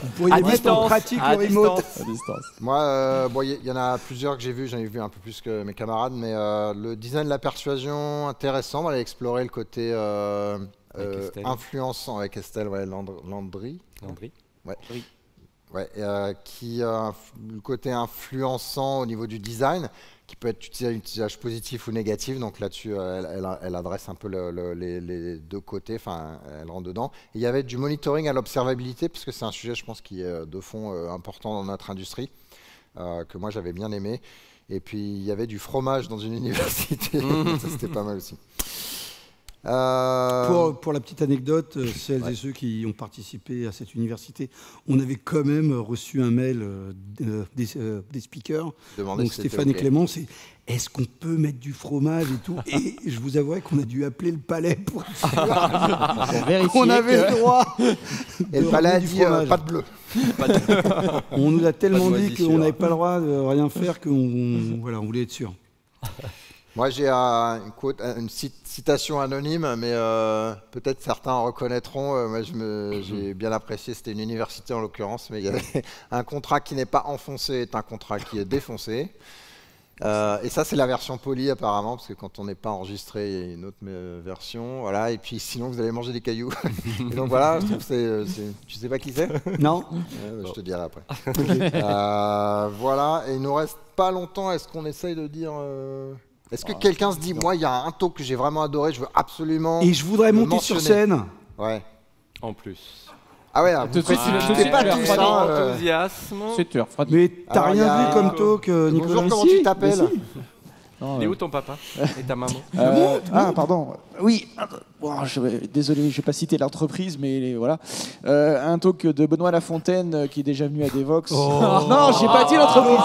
Vous pourriez mettre en pratique le remote. À distance. Moi, il y en a plusieurs que j'ai vus, j'en ai vu un peu plus que mes camarades, mais le design de la persuasion, intéressant. On va aller explorer le côté influençant avec Estelle Landry. Ouais. Oui. Ouais, qui le côté influençant au niveau du design, qui peut être utilisé à un usage positif ou négatif. Donc là-dessus, elle adresse un peu les deux côtés, enfin, elle rentre dedans. Et il y avait du monitoring à l'observabilité, parce que c'est un sujet, je pense, qui est de fond important dans notre industrie, que moi j'avais bien aimé. Et puis il y avait du fromage dans une université, ça c'était pas mal aussi. Pour la petite anecdote, celles et ceux qui ont participé à cette université, on avait quand même reçu un mail des speakers, donc Stéphane et Clément, c'est est-ce qu'on peut mettre du fromage et tout. Et je vous avouerai qu'on a dû appeler le palais pour vérifier qu'on avait le droit. Et le palais a dit pas de bleu. On nous a tellement dit qu'on n'avait pas le droit de rien faire qu'on voulait être sûr. Moi, j'ai une citation anonyme, mais peut-être certains reconnaîtront. Moi, j'ai bien apprécié, c'était une université en l'occurrence, mais il y avait un contrat qui n'est pas enfoncé est un contrat qui est défoncé. Et ça, c'est la version polie apparemment, parce que quand on n'est pas enregistré, il y a une autre version. Voilà, et puis sinon, vous allez manger des cailloux. Et donc voilà, je trouve que tu sais pas qui c'est? Non. Je te dirai après. Voilà, et il nous reste pas longtemps. Est-ce qu'on essaye de dire... Est-ce que quelqu'un se dit, moi, il y a un talk que j'ai vraiment adoré, je veux absolument... Et je voudrais monter sur scène. Ouais. En plus. Ah ouais, tout de suite, pas tout ça. Enthousiasme. C'est sûr. Mais t'as rien vu comme talk, Nicolas? Bonjour, comment tu t'appelles? Il est où ton papa et ta maman? Pardon. Oui. Désolé, je ne vais pas citer l'entreprise, mais voilà. Un talk de Benoît Lafontaine qui est déjà venu à Devox. Non, j'ai pas dit l'entreprise.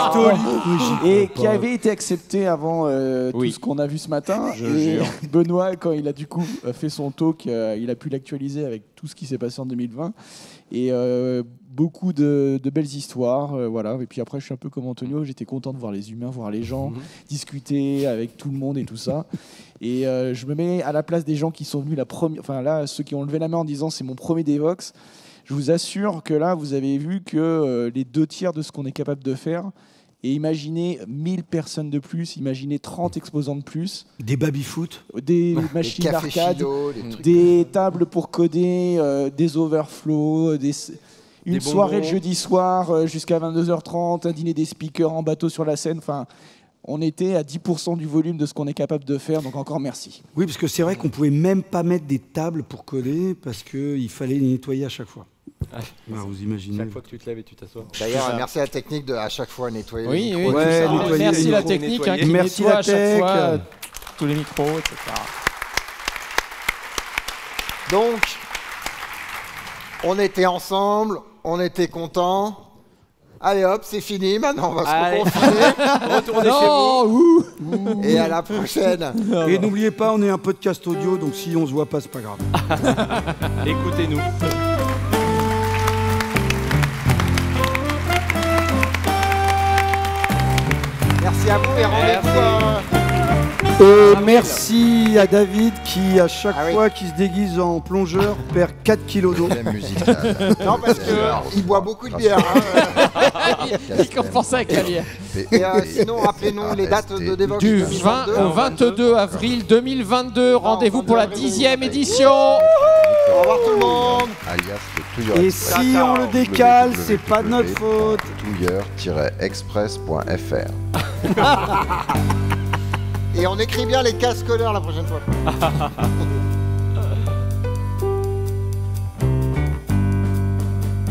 Et qui avait été accepté avant tout ce qu'on a vu ce matin. Et Benoît, quand il a du coup fait son talk, il a pu l'actualiser avec tout ce qui s'est passé en 2020. Et beaucoup de belles histoires, voilà. Et puis après, je suis un peu comme Antonio, j'étais content de voir les humains, voir les gens, discuter avec tout le monde et tout ça. Et je me mets à la place des gens qui sont venus ceux qui ont levé la main en disant c'est mon premier Devox. Je vous assure que là, vous avez vu que les 2/3 de ce qu'on est capable de faire. Et imaginez 1000 personnes de plus, imaginez 30 exposants de plus. Des baby-foot. Des machines d'arcade, des tables pour coder, des overflows, une soirée le jeudi soir jusqu'à 22h30, un dîner des speakers en bateau sur la scène. Enfin, on était à 10% du volume de ce qu'on est capable de faire, donc encore merci. Oui, parce que c'est vrai qu'on pouvait même pas mettre des tables pour coder parce qu'il fallait les nettoyer à chaque fois. Vous imaginez. Chaque fois que tu te lèves et tu t'assois. D'ailleurs, merci à la technique de à chaque fois nettoyer les micros. Merci la technique qui merci nettoie la à chaque fois tech. Tous les micros, etc. Donc, on était ensemble, on était contents. Allez hop, c'est fini, maintenant on va se reconfiner. Retournez chez vous. Et à la prochaine. Et n'oubliez pas, on est un podcast audio, donc si on se voit pas, c'est pas grave. Écoutez-nous. Merci à vous et rendez-vous. Merci à David qui, à chaque fois qu'il se déguise en plongeur, perd 4 kilos d'eau. Non, parce qu'il boit beaucoup de bière. Il compense avec la bière. Et sinon, rappelez-nous les dates de Devox. Du 20 au 22 avril 2022, rendez-vous pour la 10e édition. Au revoir tout le monde. Et si on le décale, c'est pas de notre faute. touilleur-express.fr. Et on écrit bien les casse-colleurs la prochaine fois.